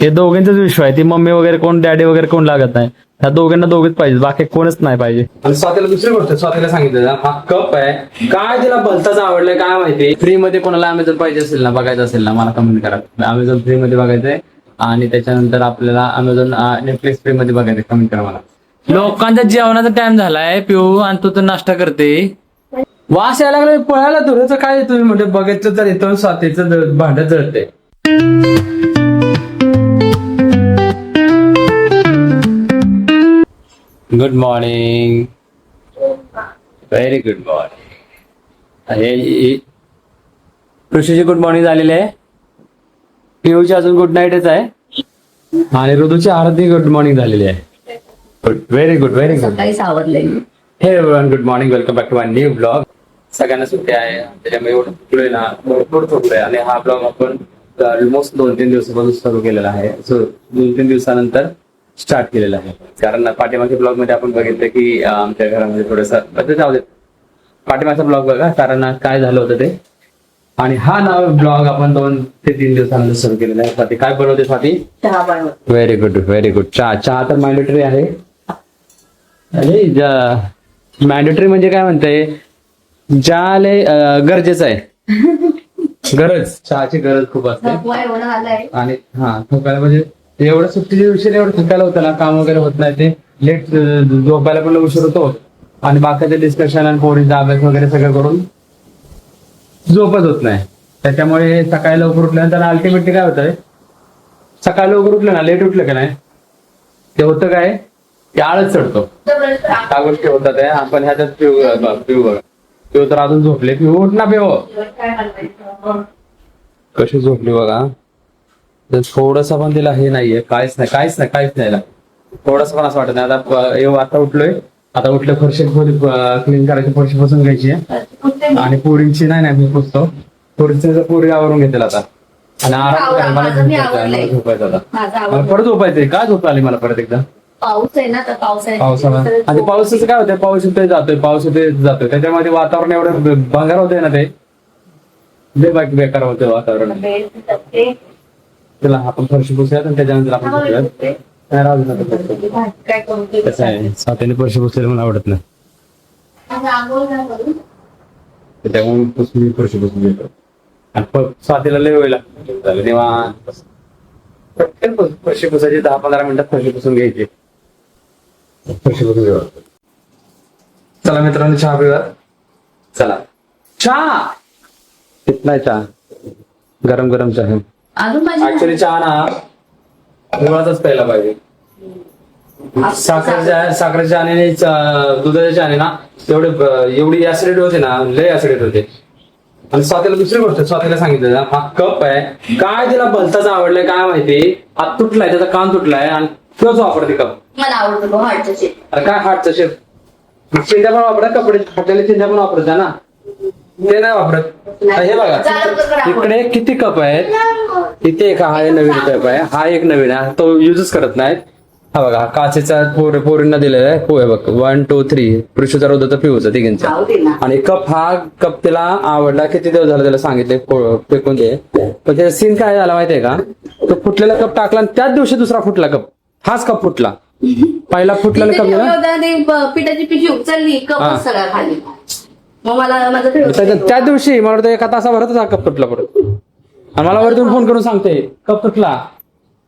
हे दोघांचाच विश्व आहे. ती मम्मी वगैरे कोण डॅडी वगैरे कोण लागत नाही. ह्या दोघांना दोघेच पाहिजे, बाकी कोणच नाही पाहिजे. आणि स्वातीला दुसरी गोष्ट स्वातीला सांगितलं ना, हा कप आहे काय तिला भलताच आवडलाय काय माहिती. फ्री मध्ये कोणाला अमेझॉन पाहिजे असेल ना, बघायचं असेल ना, मला कमेंट करा. अमेझॉन फ्री मध्ये बघायचंय आणि त्याच्यानंतर आपल्याला अमेझॉन नेटफ्लिक्स फ्री मध्ये बघायचं. कमेंट करा मला. लोकांचा जेवणाचा टाइम झालाय पिऊ आणि तू तर नाश्ता करते. वास यायला लागला पळायला तुझं काय तुम्ही म्हणजे बघितलं तर इथून स्वातीचं भांडत जळते. Good morning. Very good morning. ऋषीची गुड मॉर्निंग झालेली आहे. पिऊची अजून गुड नाईटच आहे आणि ऋतूची आरती गुड मॉर्निंग झालेली आहे. Good, very good, very good. सकाळीच आवरलंय. Hey everyone, good morning, welcome back to my new blog. सगळ्यांना सुट्टी आहे त्याच्यामुळे एवढं थकलोय ना, भरपूर थकलोय. आणि हा ब्लॉग आपण ऑलमोस्ट 2-3 दिवसापासून सुरू केलेला आहे. सो 2-3 दिवसानंतर स्टार्ट केलेला आहे. कारण पाठीमागच्या ब्लॉग मध्ये आपण बघितलं की आमच्या घरामध्ये थोडंसं बदल जाऊ देत. पाठीमागचा ब्लॉग बघा, कारण काय झालं होतं ते. आणि हा नाव ब्लॉग आपण 2 ते 3 दिवसानंतर सुरू केलेला आहे. स्वाती काय बनवते स्वाती? चहा बनवत. Very good, very good. चहा तर मॅन्डेटरी आहे. अरे मॅन्डेटरी म्हणजे काय म्हणते, ज्याले गरजेचं आहे. गरज, चहाची गरज खूप असते. थकवा एवढा आलाय. आणि हा थकायला म्हणजे एवढं सुट्टीच्या दिवशी एवढं थकायला होतं ना, काम वगैरे होत नाही. ते लेट झोपायला पण उशीर होतो आणि बाकीचे डिस्कशन आणि पोरीचा अभ्यास वगैरे सगळं करून झोपच होत नाही. त्याच्यामुळे सकाळी लवकर उठल्यानंतर अल्टिमेटली काय होतंय, सकाळी लवकर उठलं ना, लेट उठलं का नाही, ते होतं काय, ते आळस चढतो. त्या गोष्टी होतात आहे. आपण ह्याच्यात पिऊ तर अजून झोपले. पिऊ उठ ना पिऊ. कशी झोपली बघा. थोडस पण तिला हे नाहीये, काहीच नाही. थोडस पण असं वाटत नाही. आता उठलोय, आता उठलं फरशी क्लीन करायची, फरशी पुसून घ्यायची आणि पोरींची नाही मी पुसतो. पोरी आवरून घेतील आता आणि आराम मला झोपायचं आता. मला परत झोपायचंय. काय झोप आली मला परत एकदा. पाऊस आहे ना, तर पावसाळा आणि पावसाचं काय होतंय, पाऊस येतोय जातोय. त्याच्यामध्ये वातावरण एवढं भंगार होतंय ना, ते बेकार होतंय वातावरण. चला आपण फरशी पुसूयात आणि त्याच्यानंतर आपण झोपूयात. कसं आहे, स्वातीने फरशी पुसलेली मला आवडत नाही, त्याच्यामुळे फरशी पुसून घेतो. आणि स्वातीला लय वेळ लागतो तेव्हा पटकन फरशी पुसायची. 10-15 मिनिटात फरशी पुसून घ्यायची. फरशी पुसून घ्यावं. चला मित्रांनो, चहा पिऊया. चला चहा पित नाही, चहा गरम चहा. ऍक्च्युली चहा ना हिवाळाचाच प्यायला पाहिजे. साखरेच्या चहाने दुधाच्या चहाने ना एवढी ऍसिडिटी होते ना, लय ऍसिडिटी होते. आणि स्वातीला दुसरी गोष्ट स्वातीला सांगितलं ना, हा कप आहे काय तिला भलताच आवडलाय काय माहिती. हात तुटलाय, त्याचा कान तुटलाय आणि तोच वापरते कप. मला आवडतो हार्टचा शेप. अरे काय हार्टचा शेप, चिंध्या पण वापरत, कपडे फाटलेले चिंध्या पण वापरत ना, ते नाही वापरत. हे बघा इकडे किती कप आहेत. इथे एक हा नवीन कप आहे, हा एक नवीन आहे, तो युजच करत नाहीत. हा बघा काचेचा पोरींना दिलेला आहे. पोहे बघ 1, 2, 3 पृष्ठचा रोधचा पिऊचा तिघींचा. आणि हा कप तिला आवडला. किती दिवस झाला त्याला सांगितले फेकून दे. पण त्याचा सीन काय झाला माहितीये का, तो फुटलेला कप टाकला आणि त्याच दिवशी दुसरा फुटला कप. हाच कप फुटला. पहिला फुटलेला कप ना, पिठाची पिशवी उचलली, कप सगळा खाली. मग मला माझं त्या दिवशी मला वाटतं 1 तासाभरातच हा कप तुटला परत. आणि मला वरतून फोन करून सांगते कप तुटला.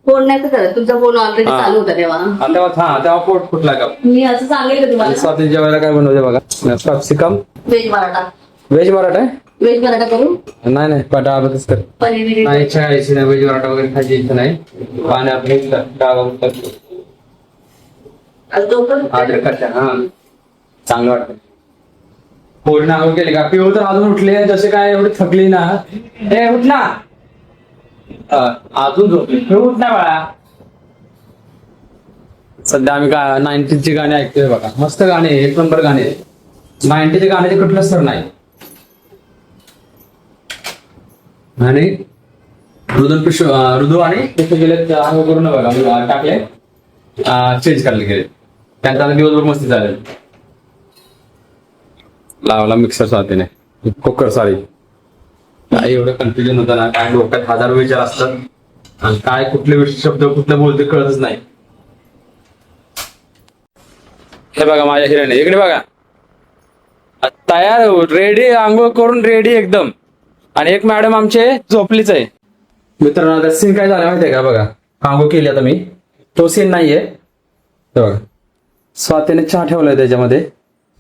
फोन नाही तर तुमचा फोन ऑलरेडी चालू होता तेव्हा पोट फुटला का. मी असं सांगेल तुम्हाला. स्वाती जेवायला काय बनवते बघा, capsicum veg paratha. Veg paratha आहे. व्हेज पराठा करू. नाही पटापटच कर. पनीर नाही इच्छा खायची नाही, व्हेज पराठा वगैरे खायची इच्छा नाही. पाण्यात हा चांगलं वाटतं. पोरी नाव केले का. पिऊ तर अजून उठले, जसे काय एवढी थकली ना. हे उठ ना, अजून झोपली. उठ ना बाळा. सध्या आम्ही 90ची गाणी ऐकतोय बघा. मस्त गाणे, 1 नंबर गाणे. 90च्या गाण्याचे कुठलंच तर नाही. आणि ऋदू आणि तिथे गेले करून बघा टाकले, चेंज करायला गेले. त्यांचा दिवसभर मस्ती चालेल. लावला मिक्सर स्वातीने, कुकर सॉरी. काय एवढं कन्फ्युजन होतं ना, काय डोक्यात 1000 विचार असतात. आणि काय कुठले शब्द कुठले बोलते कळतच नाही. हे बघा माझ्या हिराने इकडे बघा, तयार रेडी, आंघोळ करून रेडी एकदम. आणि एक मॅडम आमचे झोपलीच आहे. मित्रांनो आता सीन काय झाला माहितीये का, बघा आंघोळ केली आता मी, तो सीन नाहीये. हे बघा स्वातीने चहा ठेवलाय त्याच्यामध्ये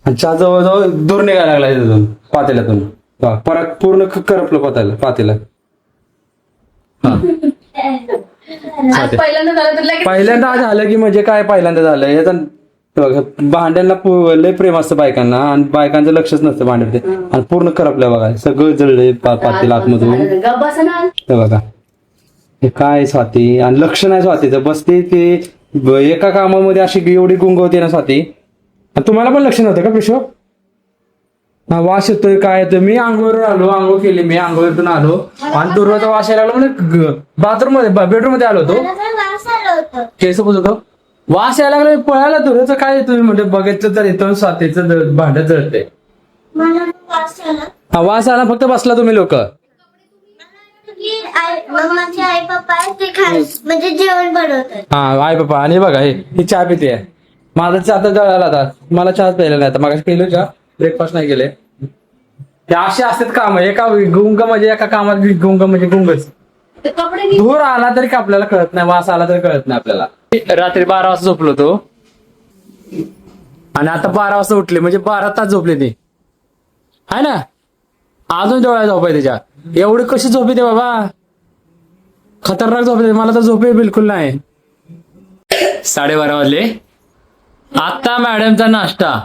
आणि चहा जवळजवळ दूर निघायला लागला तिथून पातेल्यातून. बघा, परत पूर्ण करपलं पातेला. आज पहिल्यांदा झालं तर लगेच पहिल्यांदा झालं की म्हणजे काय पहिल्यांदा झालं याचा, बघा भांड्यांना लय प्रेम असतं बायकांना आणि बायकांचं लक्षच नसतं भांड्यात, आणि पूर्ण करपलं बघा, सगळं जळलंय पातेला आतमधून. गप्प बसा ना. हे बघा हे काय स्वाती, आणि लक्ष नाही स्वातीचं, बसते ते एका कामामध्ये अशी एवढी गुंगवते ना स्वाती. आणि तुम्हाला पण लक्ष नव्हतं का पिशव? हा वास येतोय काय येतोय. मी आंघोळीवर आलो, आंघोळ केली मी, आंघोळीतून आलो आणि दुर्वाचा वास यायला लागला म्हणजे बाथरूम मध्ये बेडरूम मध्ये आलो होतो, केस होतो, वास यायला लागला, पळायला दुर्वाचं काय येतोय म्हणजे बघायचं तर येतो स्वातीचं भांडत जळतंय. हा वास आला, फक्त बसला तुम्ही लोक. माझे आई पप्पा ते म्हणजे जेवण बनवतात. हा आई पप्पा. आणि बघा ही चहा पिते, माझा चहा आता जळाला, आता मला चहाच प्यायला नाही, आता मग केलं चहा, ब्रेकफास्ट नाही केले. हे असे असतात काम, एका गुंग म्हणजे एका कामात गुंग म्हणजे गुंगच. ते कपडे धूर आला तरी का आपल्याला कळत नाही, वास आला तरी कळत नाही आपल्याला. रात्री 12 वाजता झोपलो होतो आणि आता 12 वाजता उठले, म्हणजे 12 तास झोपले ते आहे ना. अजून डोळ्या झोप आहे त्याच्या. एवढी कशी झोप येते बाबा, खतरनाक झोप येते. मला तर झोप बिलकुल नाही. 12:30 वाजले. आता मॅडमचा नाश्ता.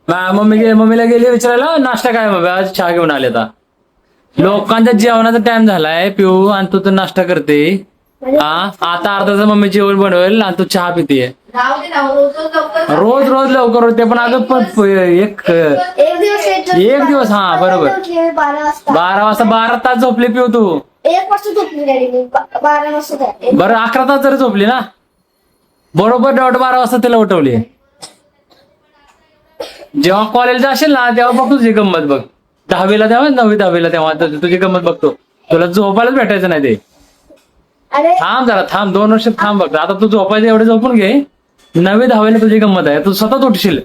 मम्मीला गेली विचारायला, नाश्ता काय बाबा, आज चहा घेऊन आले. आता लोकांचा जेवणाचा टाइम झालाय पिऊ, आणि तू तर नाश्ता करते. हा आता अर्धा मम्मी जेवण बनवेल आणि तू चहा पितेय. राहू दे ना, रोज लवकर होते, पण अगं एक दिवस हा बरोबर 12 वाजता 12 तास झोपली पिऊ तू. 1 वाजता झोपली डॅडी मी, 12 वाजता. बरं 11 तास जरी झोपली ना, बरोबर 12:30 वाजता तिला उठवली. जेव्हा कॉलेजला असेल ना तेव्हा बघ तुझी गंमत बघ. 10वीला तेव्हा 9वी 10वीला तेव्हा तुझी गंमत बघतो. तुला झोपायलाच भेटायचं नाही ते. अरे थांब जरा, थांब 2 वर्ष थांब बघ. आता तू झोपायचं एवढे झोपून घे. 9वी 10वीला तुझी गंमत आहे, तू स्वतःच उठशील,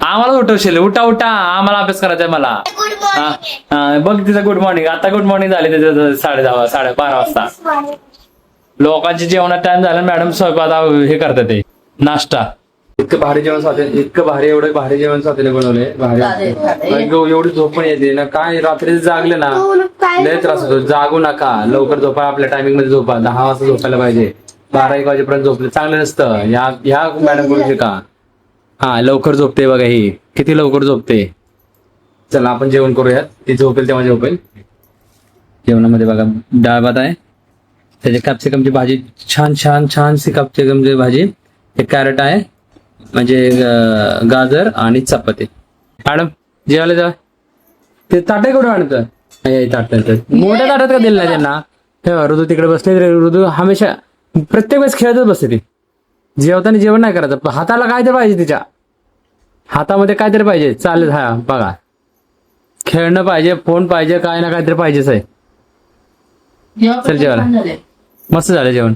आम्हाला उठवशील. उठा आम्हाला अभ्यास करायचा आहे मला. गुड हा मॉर्निंग. हा, बघ तिचं गुड मॉर्निंग. आता गुड मॉर्निंग झाली त्याचं 10:30 12 वाजता. लोकांचे जेवणात टाइम झाला, मॅडम स्वयंपाक हे करतात ते नाश्ता. इतकं भारी जेवण स्वातीने, इतकं भारी, एवढं भारी जेवण स्वातीने बनवले भारी. एवढी झोप पण येते ना काय, रात्री जागले ना लय त्रास होतो. जागू नका, लवकर झोपा, आपल्या टायमिंग मध्ये झोपा. 10 वाजता झोपायला पाहिजे. 12-1 वाजेपर्यंत झोपले चांगलं नसतं. ह्या मॅडम कडून शिका. हा लवकर झोपते बघा, ही किती लवकर झोपते. चला आपण जेवण करूयात, ती झोपेल तेव्हा झोपेल. जेवणामध्ये बघा डाळ भात आहे, त्याची कॅप्सिकमची भाजी, छान सी कॅप्सिकमची भाजी, एक कॅरेट आहे म्हणजे गाजर, आणि चपाती. मॅडम जेवायला जा. ते ताटे कुठे आणतं, ताट मोठ्या ताटात का दिलं नाही त्यांना. तेव्हा ऋतू तिकडे बसले, ऋतू हमेशा प्रत्येक वेळेस खेळतच बसते ती. जेवताना जेवण नाही करायचं, हाताला काहीतरी पाहिजे, तिच्या हातामध्ये काहीतरी पाहिजे. चालेल, हा बघा खेळणं पाहिजे, फोन पाहिजे, काय ना काहीतरी पाहिजेच आहे. चल जेवायला. मस्त झालं जेवण.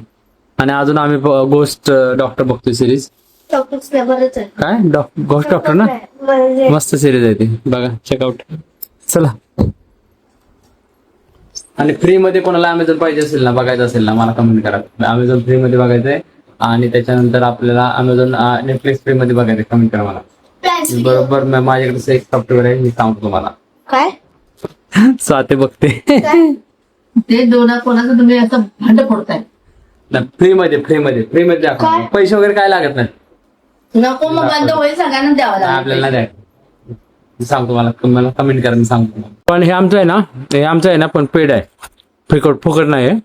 आणि अजून आम्ही गोस्ट डॉक्टर बघतोय सिरीज. काय गोस्ट डॉक्टर ना, मस्त सिरीज आहे ती, बघा चेकआउट. चला. आणि फ्री मध्ये कोणाला अमेझॉन पाहिजे असेल ना, बघायचं असेल ना, मला कमेंट करा. अमेझॉन फ्री मध्ये बघायचंय, आणि त्याच्यानंतर आपल्याला अमेझॉन नेटफ्लिक्स फ्री मध्ये बघायचं. कमेंट करा मला. बरोबर माझ्याकडे एक सॉफ्टवेअर आहे, मी सांगतो तुम्हाला. काय स्वाती बघते. ते कोणाचं तुम्ही असं भांड फोडताय. फ्री मध्ये दाखवा. पैसे वगैरे काय लागत नाही. नको मग बंद होईल, सगळ्यांना द्यावं लागेल. आपल्याला द्या, सांगतो मला कमेंट करा, मी सांगतो. पण हे आमचं आहे ना, पण पेड आहे, फुकट नाही आहे.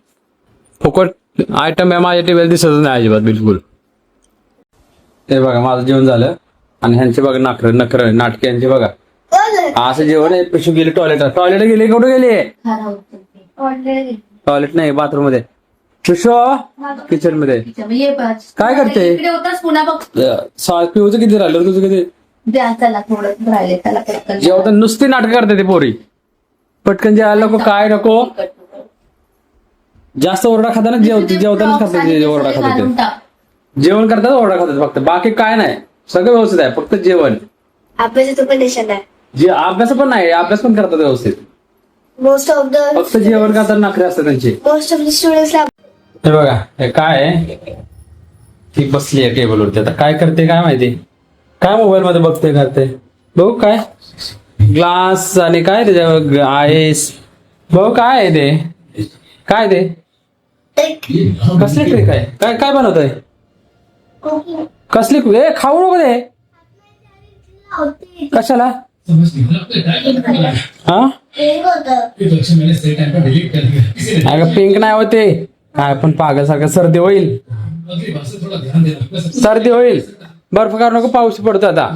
फुकट आयटम आहे माझ्या टीव्हीला दिसतच नाही अजिबात बिलकुल. हे बघा माझं जेवण झालं, आणि ह्यांचे बघा नखर नाटके यांचे बघा. असं जेवण आहे. पिशू गेली टॉयलेट गेली, कुठे गेली? टॉयलेट नाही, बाथरूम मध्ये. पिशू किचन मध्ये काय करते? इकडे होताच पुन्हा बघ. पिऊचं किती राहिलं, तुझं किती? द्या त्याला थोडं राहिले, त्याला पटकन जेवता नुसती नाटक करते ते पोरी. पटकन जेवायला नको, काय नको. जास्त ओरडा खाताना जेवतानाच खातात ओरडा खातात ते. जेवण करतात ओरडा खातात फक्त, बाकी काय नाही, सगळं व्यवस्थित आहे, फक्त जेवण. अभ्यासाचं पण टेन्शन आहे. जे अभ्यास पण नाही, अभ्यास पण करतात व्यवस्थित, मोस्ट ऑफ फक्त जेवण करताना नखरे असतात त्यांचे. द स्टुडंट्सला हे बघा, हे काय आहे, ती बसली आहे टेबलवरती, आता काय करते काय माहिती, काय मोबाईल मध्ये बघते करते, बघू काय ग्लास आणि काय त्याच्यावर आईस, बघू काय आहे ते, काय ते कसली ट्रिक आहे, काय काय बनवत आहे, कसली खाऊ नको ते, कशाला हा अगं पिंक नाही होते, काय पण पागल सारखं, सर्दी होईल, सर्दी होईल, बर्फ काढू नको, पाऊस पडतो आता,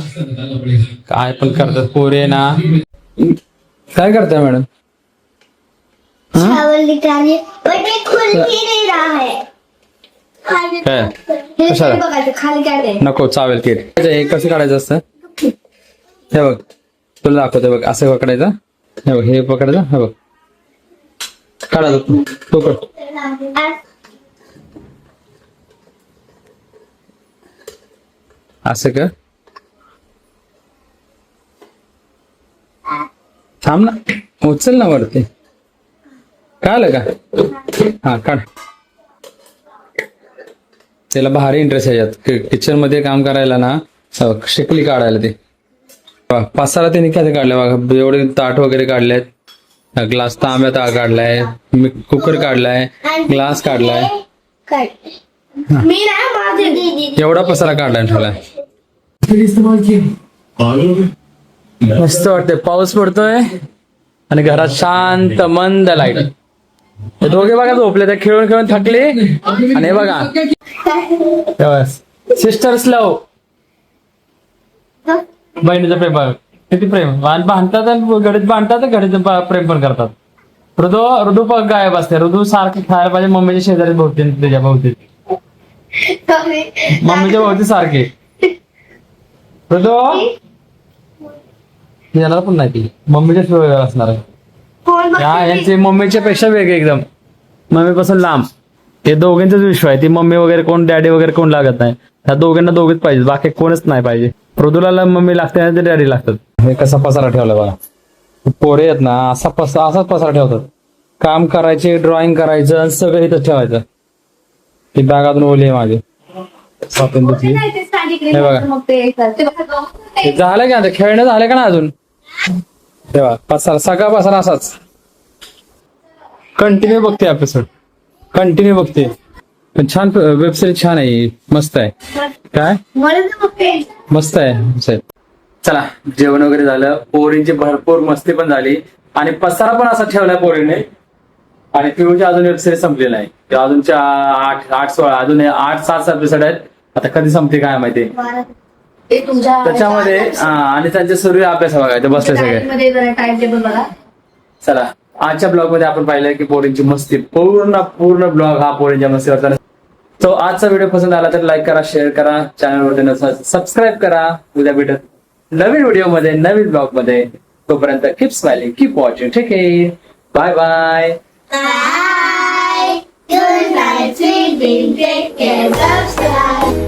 काय पण करतात पोरे ना, काय करताय मॅडम, चावल निकालिए बट ये खुल ही नहीं रहा है. खाली काय हे कशाला? बघायचं खाली काय आहे. नको चावेल किट, हे कसं काढायचं असतं, हे बघ तुला दाखवतो बघ, असं पकडायचं, हे बघ हे पकडायचं, हे बघ काढायचं, तो कर, असं कर, थांब ना, उचल ना वरती, कळलं का, हा काढ, त्याला भारी इंटरेस्ट आहे यात, किचन मध्ये काम करायला ना, शिकली काढायला ते, पसारा त्याने काय काढलाय बघा, एवढे ताट वगैरे काढलेत, ग्लास तांब्या काढलाय, कुकर काढलाय, ग्लास काढलाय, काय मी ना माझे दीदी एवढा पसारा काढलाय ठेवलाय. मस्त वाटतंय, पाऊस पडतोय आणि घरात शांत मंद लाईट, हे दोघे बघा झोपले, ते खेळून खेळून थकले, आणि हे बघा सिस्टर्स लव, बहिणीचं प्रेम बघ, किती प्रेम, आणि भांडतात आणि घडीत भांडतात, घडीत प्रेम पण करतात. ऋदू पण गायब असते, ऋदू सारखं खायला पाहिजे मम्मीच्या शेजारी भोवती, त्याच्या भोवती, मम्मीच्या भोवती सारखे, ऋदू येणार पण नाही, ती मम्मीच्याच वेळ असणार आहे, यांचे मम्मीच्या पेक्षा वेगळे एकदम, मम्मीपासून लांब, हे दोघांचाच विश्व आहे, ती मम्मी वगैरे कोण डॅडी वगैरे कोण लागत नाही, ह्या दोघांना दोघेच पाहिजे, बाकी कोणच नाही पाहिजे. मृदुला मम्मी लागते आणि डॅडी लागतात. हे कसा पसारा ठेवला बघा, पोरे आहेत ना असाच पसारा ठेवतात, काम करायचे, ड्रॉइंग करायचं, सगळं इथं ठेवायचं. ती बॅगातून ओली आहे माझी, स्वातंत्र्याची. हे बघा हे झालं का, खेळणं झालं का ना अजून, तेव्हा पसारा सगळा पसारा असाच, कंटिन्यू बघते एपिसोड, कंटिन्यू बघते, पण छान वेब सिरीज, छान आहे, मस्त आहे, काय मस्त आहे. चला जेवण वगैरे झालं, पोरींची भरपूर मस्ती पण झाली, आणि पसारा पण असा ठेवलाय पोरीने, आणि पिऊची अजून वेब सिरीज संपलेली नाही, अजूनच्या 8-16 अजून 8-7 एपिसोड आहेत, आता कधी संपते काय माहिती. त्याच्यामध्ये आणि त्यांचे सुरू अभ्यास बघायचे बसले सगळे. टाइम टेबल बघा. चला आजच्या ब्लॉग मध्ये आपण पाहिलं की पोरींची मस्ती, पूर्ण ब्लॉग हा पोरींच्या मस्तीवरचा. तो आजचा व्हिडिओ पसंत आला तर लाईक करा, शेअर करा, चॅनलवरती सबस्क्राईब करा. उद्या भेटत नवीन व्हिडिओ मध्ये, नवीन ब्लॉग मध्ये. तोपर्यंत keep smiling, keep watching, take care, bye bye. Bye. Good night, sweet dreams. Take care. Subscribe.